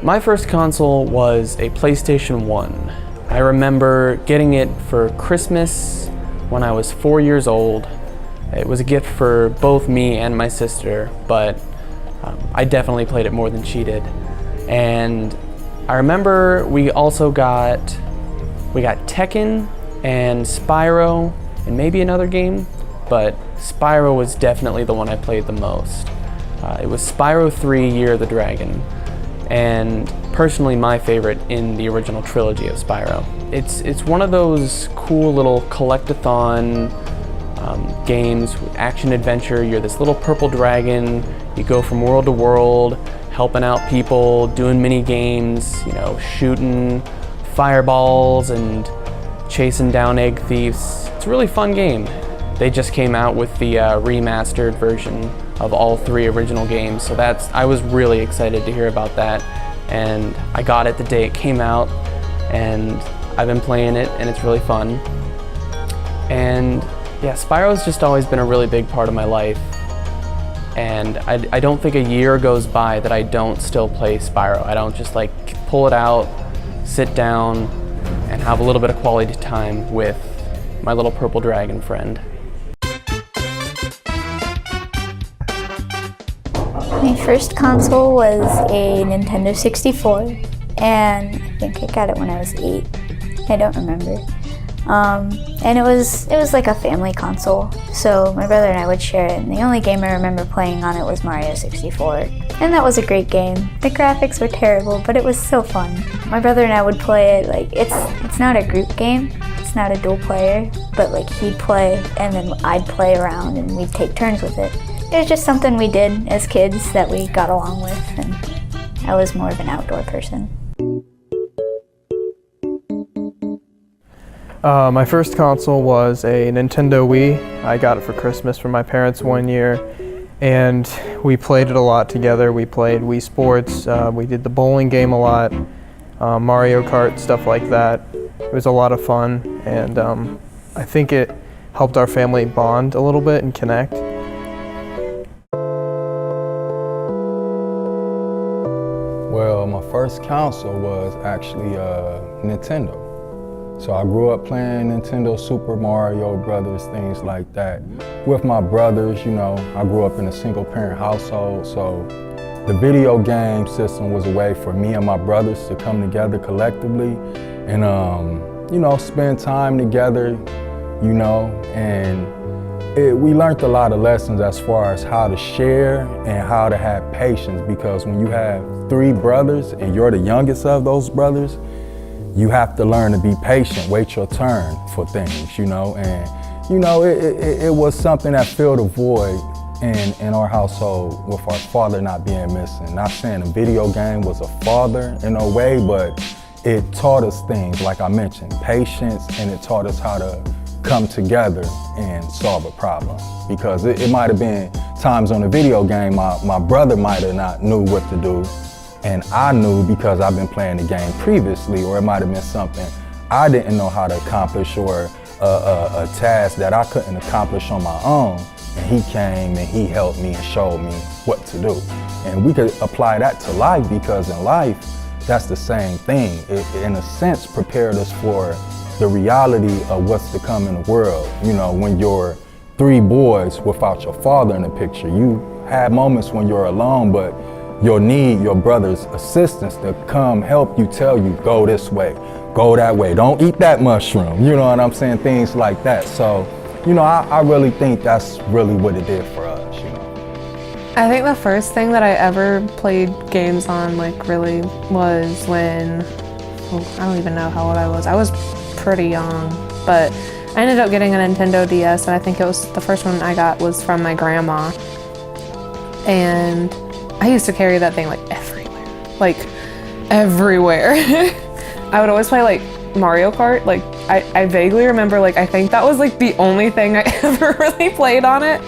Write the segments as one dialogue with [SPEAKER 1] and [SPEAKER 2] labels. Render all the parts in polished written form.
[SPEAKER 1] My first console was a PlayStation 1. I remember getting it for Christmas when I was 4 years old. It was a gift for both me and my sister, but I definitely played it more than she did. And I remember we also got Tekken and Spyro and maybe another game, but Spyro was definitely the one I played the most. It was Spyro 3: Year of the Dragon, and personally my favorite in the original trilogy of Spyro. It's one of those cool little collect-a-thon games, action-adventure. You're this little purple dragon, you go from world to world, helping out people, doing mini games, you know, shooting fireballs and chasing down egg thieves. It's a really fun game. They just came out with the remastered version of all 3 original games, so I was really excited to hear about that, and I got it the day it came out, and I've been playing it, and it's really fun. And yeah, Spyro's just always been a really big part of my life, and I don't think a year goes by that I don't still play Spyro. I don't just like pull it out, sit down, and have a little bit of quality time with my little purple dragon friend.
[SPEAKER 2] My first console was a Nintendo 64, and I think I got it when I was 8. I don't remember. And it was like a family console, so my brother and I would share it, and the only game I remember playing on it was Mario 64. And that was a great game. The graphics were terrible, but it was so fun. My brother and I would play it, like, it's not a group game, it's not a dual player, but like he'd play and then I'd play around and we'd take turns with it. It was just something we did as kids that we got along with, and I was more of an outdoor person.
[SPEAKER 3] My first console was a Nintendo Wii. I got it for Christmas from my parents one year, and we played it a lot together. We played Wii Sports, we did the bowling game a lot, Mario Kart, stuff like that. It was a lot of fun, and I think it helped our family bond a little bit and connect.
[SPEAKER 4] Well, my first console was actually Nintendo. So I grew up playing Nintendo, Super Mario Brothers, things like that. With my brothers, you know, I grew up in a single parent household, so the video game system was a way for me and my brothers to come together collectively and, you know, spend time together, you know, and we learned a lot of lessons as far as how to share and how to have patience, because when you have 3 brothers and you're the youngest of those brothers, you have to learn to be patient, wait your turn for things, you know, and you know, it was something that filled a void in our household with our father not being missing. Not saying a video game was a father in a way, but it taught us things, like I mentioned, patience, and it taught us how to come together and solve a problem. Because it might have been times on the video game, my brother might have not knew what to do, and I knew because I've been playing the game previously, or it might have been something I didn't know how to accomplish, or a task that I couldn't accomplish on my own. And he came and he helped me and showed me what to do. And we could apply that to life, because in life, that's the same thing. It, in a sense, prepared us for the reality of what's to come in the world. You know, when you're 3 boys without your father in the picture, you have moments when you're alone, but you'll need your brother's assistance to come help you, tell you, go this way, go that way, don't eat that mushroom, you know what I'm saying, things like that. So, you know, I really think that's really what it did for us, you know.
[SPEAKER 5] I think the first thing that I ever played games on, like, really was when, I don't even know how old I was. I was pretty young, but I ended up getting a Nintendo DS, and I think it was the first one I got was from my grandma. And I used to carry that thing like everywhere. I would always play like Mario Kart. Like I vaguely remember, like, I think that was like the only thing I ever really played on it.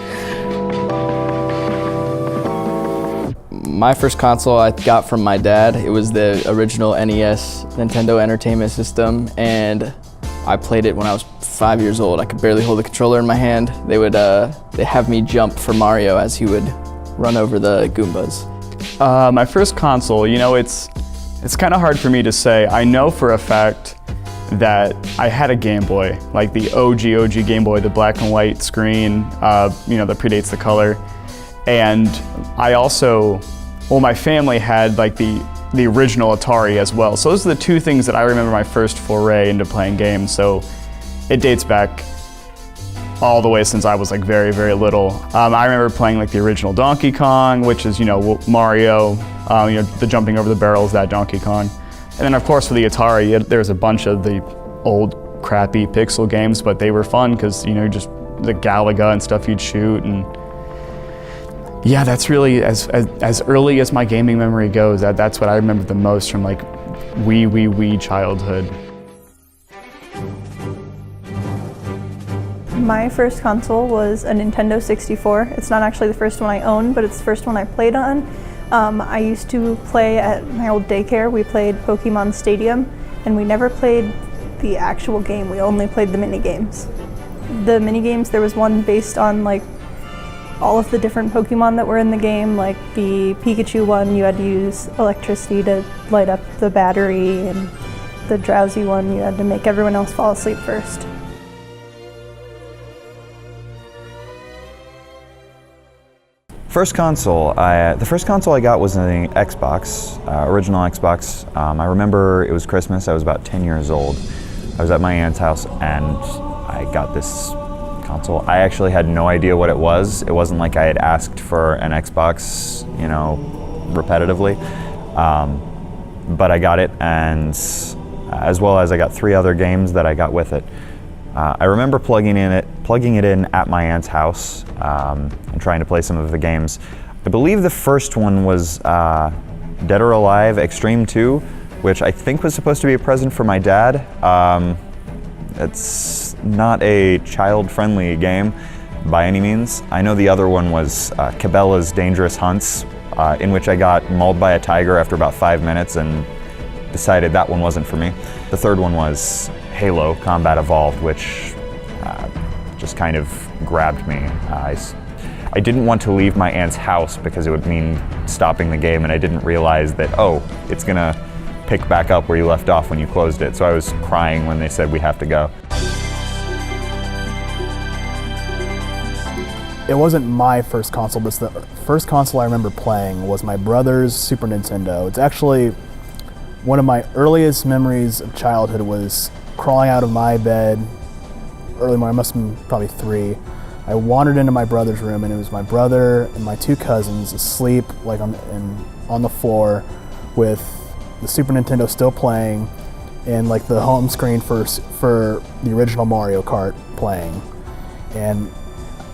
[SPEAKER 6] My first console I got from my dad. It was the original NES, Nintendo Entertainment System, and I played it when I was 5 years old. I could barely hold the controller in my hand. They would they have me jump for Mario as he would run over the Goombas.
[SPEAKER 7] My first console, you know, it's It's kind of hard for me to say. I know for a fact that I had a Game Boy, like the OG Game Boy, the black and white screen, you know, that predates the color. And I also, well, my family had like the original Atari as well. So those are the two things that I remember my first foray into playing games. So it dates back all the way since I was like very, very little. I remember playing like the original Donkey Kong, which is, you know, Mario, you know, the jumping over the barrels, that Donkey Kong. And then of course for the Atari, there's a bunch of the old crappy pixel games, but they were fun because, you know, just the Galaga and stuff you'd shoot. And yeah, that's really, as early as my gaming memory goes, that's what I remember the most from like wee childhood.
[SPEAKER 8] My first console was a Nintendo 64. It's not actually the first one I owned, but it's the first one I played on. I used to play at my old daycare. We played Pokemon Stadium, and we never played the actual game. We only played the mini games. The mini games, there was one based on like all of the different Pokemon that were in the game. Like the Pikachu one, you had to use electricity to light up the battery, and the Drowsy one, you had to make everyone else fall asleep first.
[SPEAKER 9] First console, the first console I got was an Xbox, original Xbox. I remember it was Christmas. I was about 10 years old. I was at my aunt's house and I got this console. I actually had no idea what it was. It wasn't like I had asked for an Xbox, you know, repetitively. But I got it, and as well as I got 3 other games that I got with it. I remember plugging it in at my aunt's house and trying to play some of the games. I believe the first one was Dead or Alive Extreme 2, which I think was supposed to be a present for my dad. It's not a child-friendly game by any means. I know the other one was Cabela's Dangerous Hunts, in which I got mauled by a tiger after about 5 minutes and decided that one wasn't for me. The third one was Halo Combat Evolved, which just kind of grabbed me. I didn't want to leave my aunt's house because it would mean stopping the game, and I didn't realize that, oh, it's gonna pick back up where you left off when you closed it. So I was crying when they said we have to go.
[SPEAKER 10] It wasn't my first console, but the first console I remember playing was my brother's Super Nintendo. It's actually one of my earliest memories of childhood. Was crawling out of my bed early morning. I must have been probably 3. I wandered into my brother's room, and it was my brother and my 2 cousins asleep, like on the floor, with the Super Nintendo still playing, and like the home screen for the original Mario Kart playing. And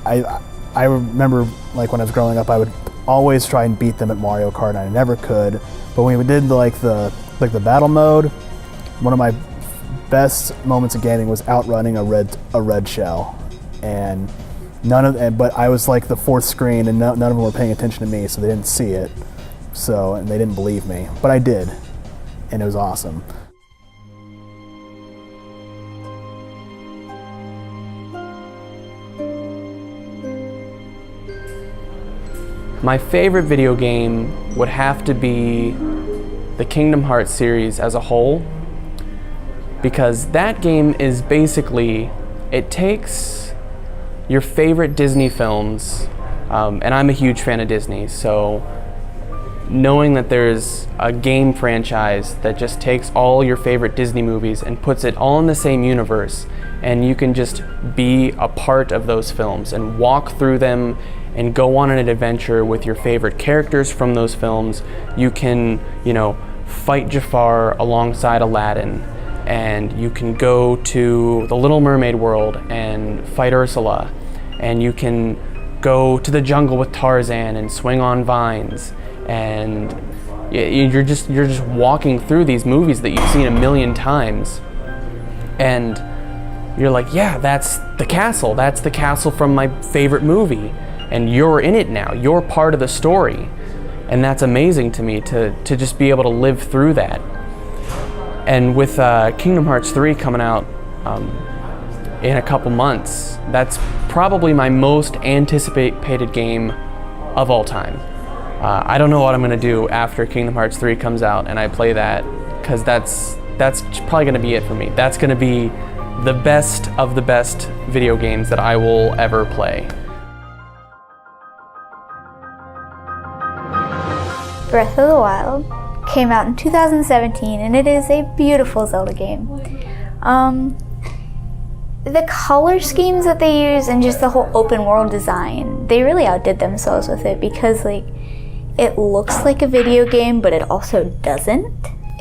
[SPEAKER 10] I remember, like when I was growing up, I would always try and beat them at Mario Kart, and I never could. But when we did the battle mode, one of my best moments of gaming was outrunning a red shell, and but I was like the 4th screen, and none of them were paying attention to me, so they didn't see it. So, and they didn't believe me, but I did, and it was awesome.
[SPEAKER 1] My favorite video game would have to be the Kingdom Hearts series as a whole, because that game is basically, it takes your favorite Disney films, and I'm a huge fan of Disney, so knowing that there's a game franchise that just takes all your favorite Disney movies and puts it all in the same universe, and you can just be a part of those films and walk through them and go on an adventure with your favorite characters from those films. You can, you know, fight Jafar alongside Aladdin, and you can go to the Little Mermaid world and fight Ursula, and you can go to the jungle with Tarzan and swing on vines, and you're just walking through these movies that you've seen a million times, and you're like, yeah, that's the castle from my favorite movie, and you're in it now, you're part of the story. And that's amazing to me, to just be able to live through that. And with Kingdom Hearts 3 coming out in a couple months, that's probably my most anticipated game of all time. I don't know what I'm gonna do after Kingdom Hearts 3 comes out and I play that, because that's probably gonna be it for me. That's gonna be the best of the best video games that I will ever play.
[SPEAKER 2] Breath of the Wild came out in 2017, and it is a beautiful Zelda game. The color schemes that they use and just the whole open world design, they really outdid themselves with it, because like it looks like a video game, but it also doesn't.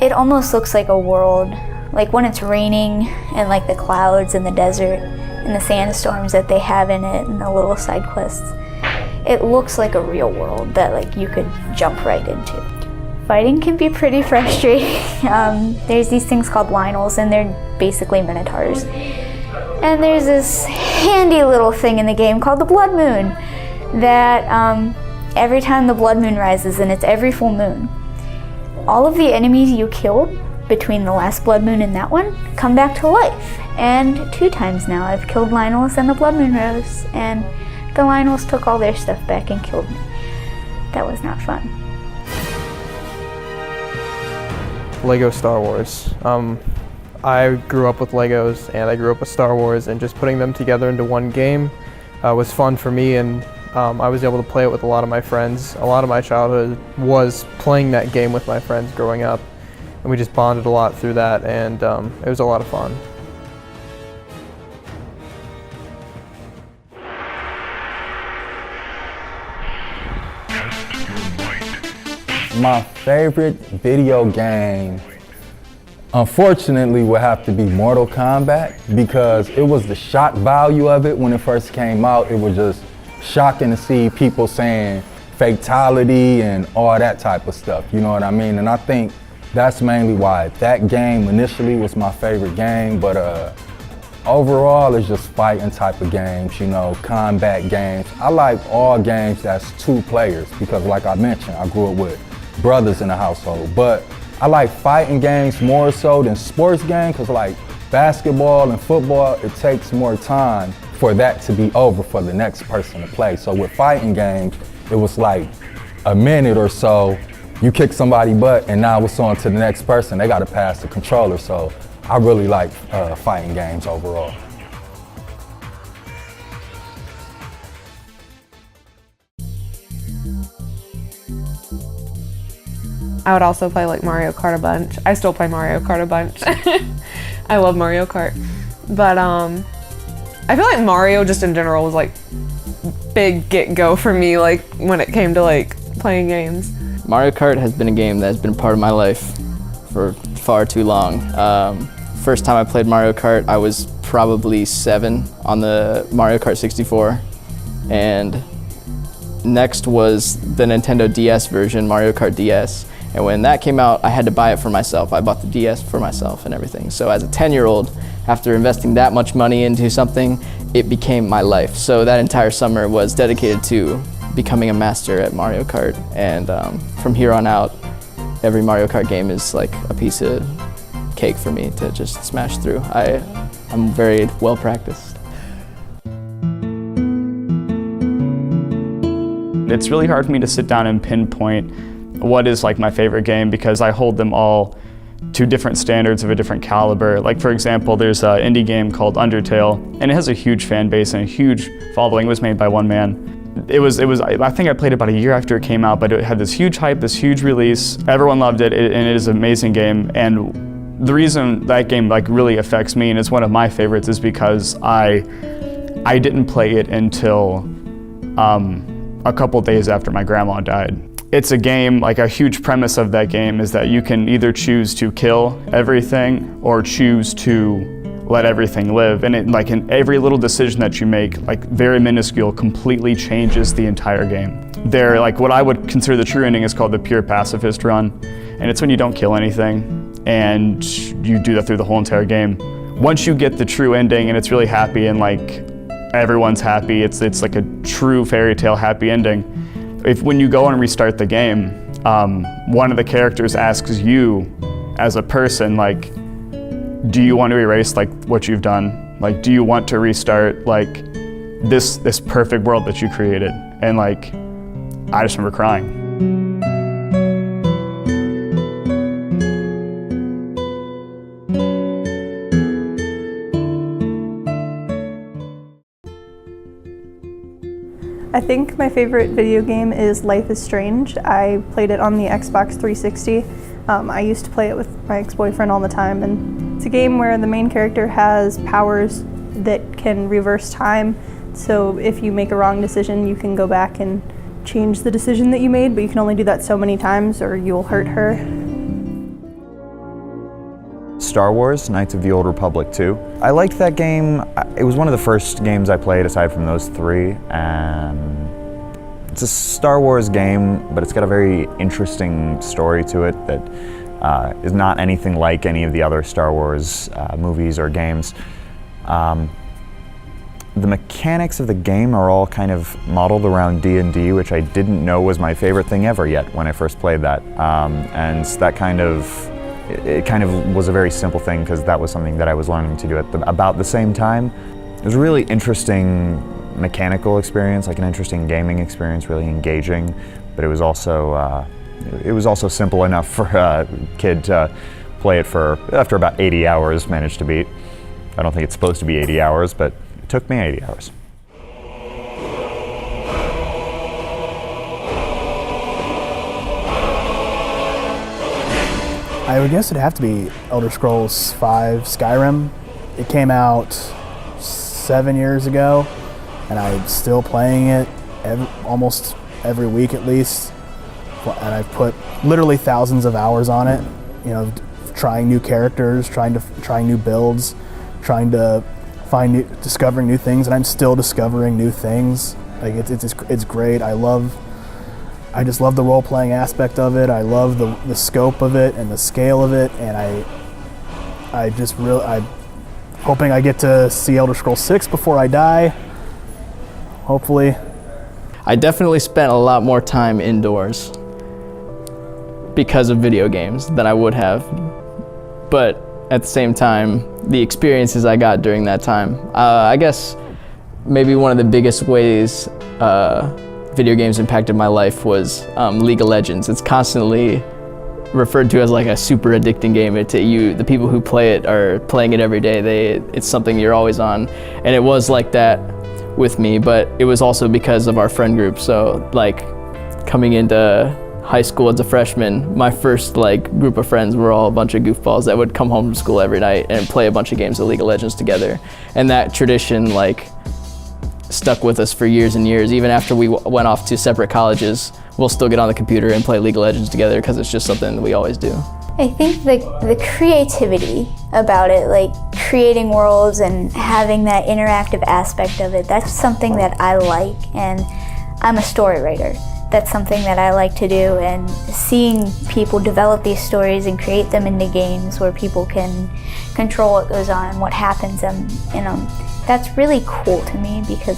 [SPEAKER 2] It almost looks like a world, like when it's raining and like the clouds and the desert and the sandstorms that they have in it and the little side quests. It looks like a real world that like you could jump right into. Fighting can be pretty frustrating. There's these things called Lynels, and they're basically minotaurs. And there's this handy little thing in the game called the Blood Moon that every time the Blood Moon rises, and it's every full moon, all of the enemies you killed between the last Blood Moon and that one come back to life. And 2 times now I've killed Lynels and the Blood Moon rose, and the Lynels took all their stuff back and killed me. That was not fun.
[SPEAKER 3] Lego Star Wars. I grew up with Legos, and I grew up with Star Wars, and just putting them together into one game was fun for me, and I was able to play it with a lot of my friends. A lot of my childhood was playing that game with my friends growing up, and we just bonded a lot through that, and it was a lot of fun.
[SPEAKER 4] My favorite video game, unfortunately, would have to be Mortal Kombat, because it was the shock value of it when it first came out. It was just shocking to see people saying fatality and all that type of stuff, you know what I mean? And I think that's mainly why that game initially was my favorite game, but overall it's just fighting type of games, you know, combat games. I like all games that's 2 players, because like I mentioned, I grew up with brothers in the household, but I like fighting games more so than sports games, because like basketball and football, it takes more time for that to be over for the next person to play. So with fighting games, it was like a minute or so, you kick somebody butt, and now it's on to the next person. They got to pass the controller. So I really like fighting games overall.
[SPEAKER 5] I would also play like Mario Kart a bunch. I still play Mario Kart a bunch. I love Mario Kart. But I feel like Mario just in general was like big get-go for me, like when it came to like playing games.
[SPEAKER 6] Mario Kart has been a game that has been part of my life for far too long. First time I played Mario Kart, I was probably 7 on the Mario Kart 64. And next was the Nintendo DS version, Mario Kart DS. And when that came out, I had to buy it for myself. I bought the DS for myself and everything. So as a 10-year-old, after investing that much money into something, it became my life. So that entire summer was dedicated to becoming a master at Mario Kart. And from here on out, every Mario Kart game is like a piece of cake for me to just smash through. I'm very well practiced.
[SPEAKER 7] It's really hard for me to sit down and pinpoint what is like my favorite game, because I hold them all to different standards of a different caliber. Like for example, there's an indie game called Undertale, and it has a huge fan base and a huge following. It was made by one man. I think I played it about a year after it came out, but it had this huge hype, this huge release. Everyone loved it, and it is an amazing game. And the reason that game like really affects me and is one of my favorites is because I didn't play it until a couple days after my grandma died. It's a game, like a huge premise of that game is that you can either choose to kill everything or choose to let everything live. And it, like in every little decision that you make, like very minuscule, completely changes the entire game. There, like what I would consider the true ending is called the pure pacifist run. And it's when you don't kill anything and you do that through the whole entire game. Once you get the true ending and it's really happy and like everyone's happy, it's like a true fairy tale happy ending. When you go and restart the game, one of the characters asks you as a person, like, do you want to erase like what you've done? Like, do you want to restart like this perfect world that you created? And like, I just remember crying.
[SPEAKER 8] I think my favorite video game is Life is Strange. I played it on the Xbox 360. I used to play it with my ex-boyfriend all the time, and it's a game where the main character has powers that can reverse time. So if you make a wrong decision, you can go back and change the decision that you made, but you can only do that so many times or you'll hurt her.
[SPEAKER 9] Star Wars, Knights of the Old Republic 2. I liked that game. It was one of the first games I played aside from those three, and it's a Star Wars game, but it's got a very interesting story to it that is not anything like any of the other Star Wars movies or games. The mechanics of the game are all kind of modeled around D&D, which I didn't know was my favorite thing ever yet when I first played that. And that it kind of was a very simple thing because that was something that I was learning to do at about the same time. It was a really interesting mechanical experience, like an interesting gaming experience, really engaging, but it was also simple enough for a kid to play it for, after about 80 hours, managed to beat. I don't think it's supposed to be 80 hours, but it took me 80 hours.
[SPEAKER 10] I would guess it'd have to be Elder Scrolls V Skyrim. It came out 7 years ago, and I'm still playing it almost every week at least. And I've put literally thousands of hours on it. You know, trying new characters, trying new builds, trying to discovering new things, and I'm still discovering new things. Like it's great. I just love the role-playing aspect of it. I love the scope of it and the scale of it, and I'm hoping I get to see Elder Scrolls 6 before I die, hopefully.
[SPEAKER 6] I definitely spent a lot more time indoors because of video games than I would have, but at the same time, the experiences I got during that time, I guess maybe one of the biggest ways video games impacted my life was League of Legends. It's constantly referred to as like a super addicting game. The people who play it are playing it every day. It's something you're always on, and it was like that with me. But it was also because of our friend group. So like coming into high school as a freshman, my first group of friends were all a bunch of goofballs that would come home from school every night and play a bunch of games of League of Legends together, and that tradition stuck with us for years and years. Even after we went off to separate colleges, we'll still get on the computer and play League of Legends together because it's just something that we always do.
[SPEAKER 2] I think the creativity about it, like creating worlds and having that interactive aspect of it, that's something that I like, and I'm a story writer. That's something that I like to do, and seeing people develop these stories and create them into games where people can control what goes on and what happens in them. That's really cool to me because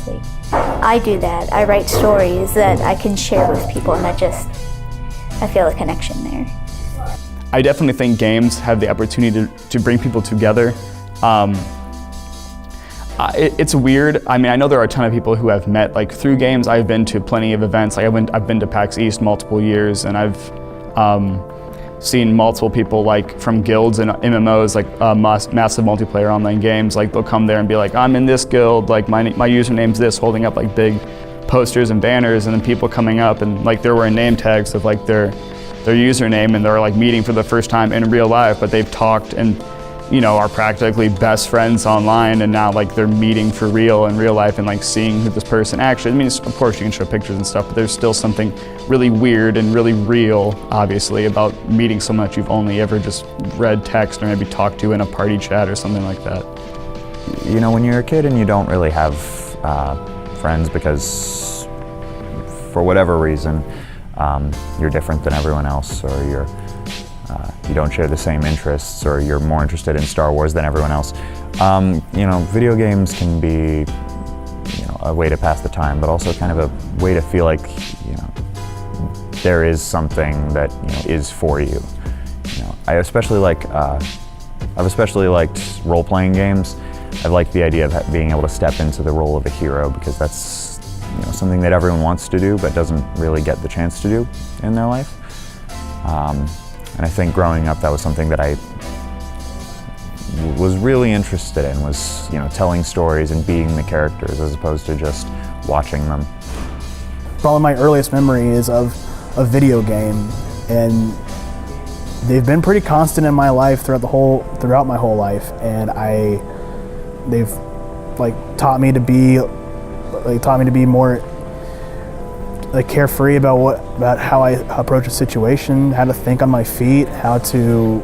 [SPEAKER 2] I do that. I write stories that I can share with people, and I feel a connection there.
[SPEAKER 7] I definitely think games have the opportunity to bring people together. It's weird. I mean, I know there are a ton of people who have met through games. I've been to plenty of events. I've been to PAX East multiple years, and I've seen multiple people from guilds and MMOs, massive multiplayer online games. They'll come there and be like, I'm in this guild, my username's this, holding up big posters and banners, and then people coming up and they're wearing name tags of their username, and they're meeting for the first time in real life, but they've talked and are practically best friends online, and now they're meeting for real in real life and seeing who this person actually, I mean, of course you can show pictures and stuff, but there's still something really weird and really real, obviously, about meeting someone that you've only ever just read text or maybe talked to in a party chat or something like that.
[SPEAKER 9] You know, when you're a kid and you don't really have friends because for whatever reason you're different than everyone else, or you don't share the same interests, or you're more interested in Star Wars than everyone else. Video games can be, a way to pass the time, but also kind of a way to feel like, there is something that, is for you. I've especially liked role-playing games. I like the idea of being able to step into the role of a hero, because that's, something that everyone wants to do but doesn't really get the chance to do in their life. And I think growing up, that was something that I was really interested in, was telling stories and being the characters as opposed to just watching them.
[SPEAKER 10] probably my earliest memories of a video game, and they've been pretty constant in my life throughout my whole life, and they've like taught me to be more like carefree about how I approach a situation, how to think on my feet, how to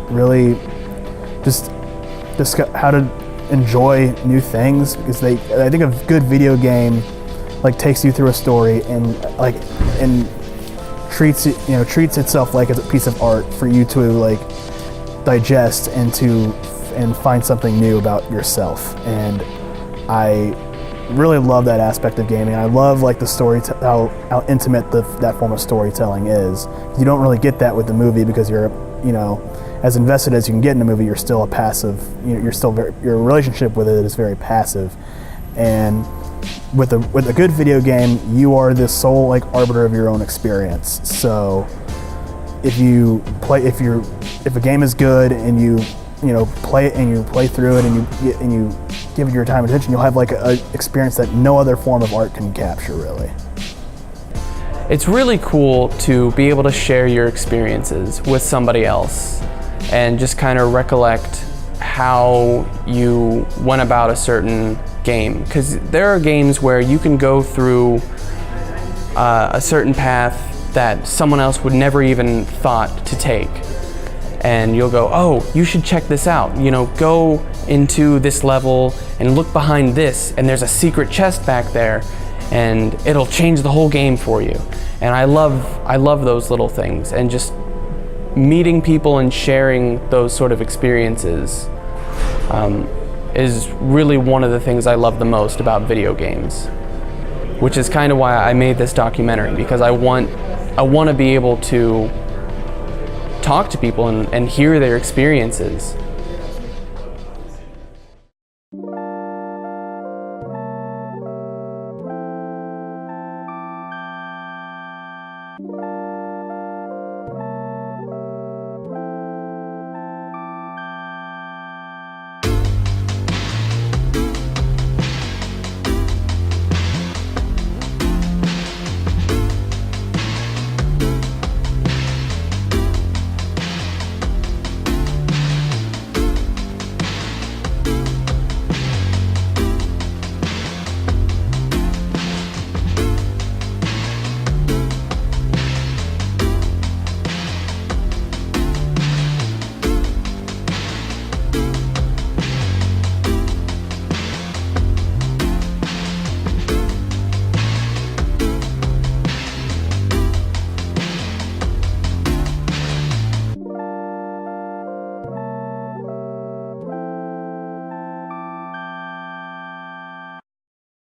[SPEAKER 10] really just how to enjoy new things, because I think a good video game like takes you through a story and treats itself like it's a piece of art for you to like digest and find something new about yourself. And I really love that aspect of gaming. I love like the story, how intimate that form of storytelling is. You don't really get that with the movie, because you're as invested as you can get in a movie, you're still a passive. Your relationship with it is very passive. And with a good video game, you are the sole like arbiter of your own experience. So if a game is good and you play it and you play through it and you give it your time and attention, you'll have like an experience that no other form of art can capture, really.
[SPEAKER 1] It's really cool to be able to share your experiences with somebody else and just kind of recollect how you went about a certain game. Because there are games where you can go through a certain path that someone else would never even thought to take. And you'll go, oh, you should check this out. Go into this level and look behind this, and there's a secret chest back there, and it'll change the whole game for you. And I love those little things, and just meeting people and sharing those sort of experiences is really one of the things I love the most about video games, which is kind of why I made this documentary, because I want to be able to talk to people and hear their experiences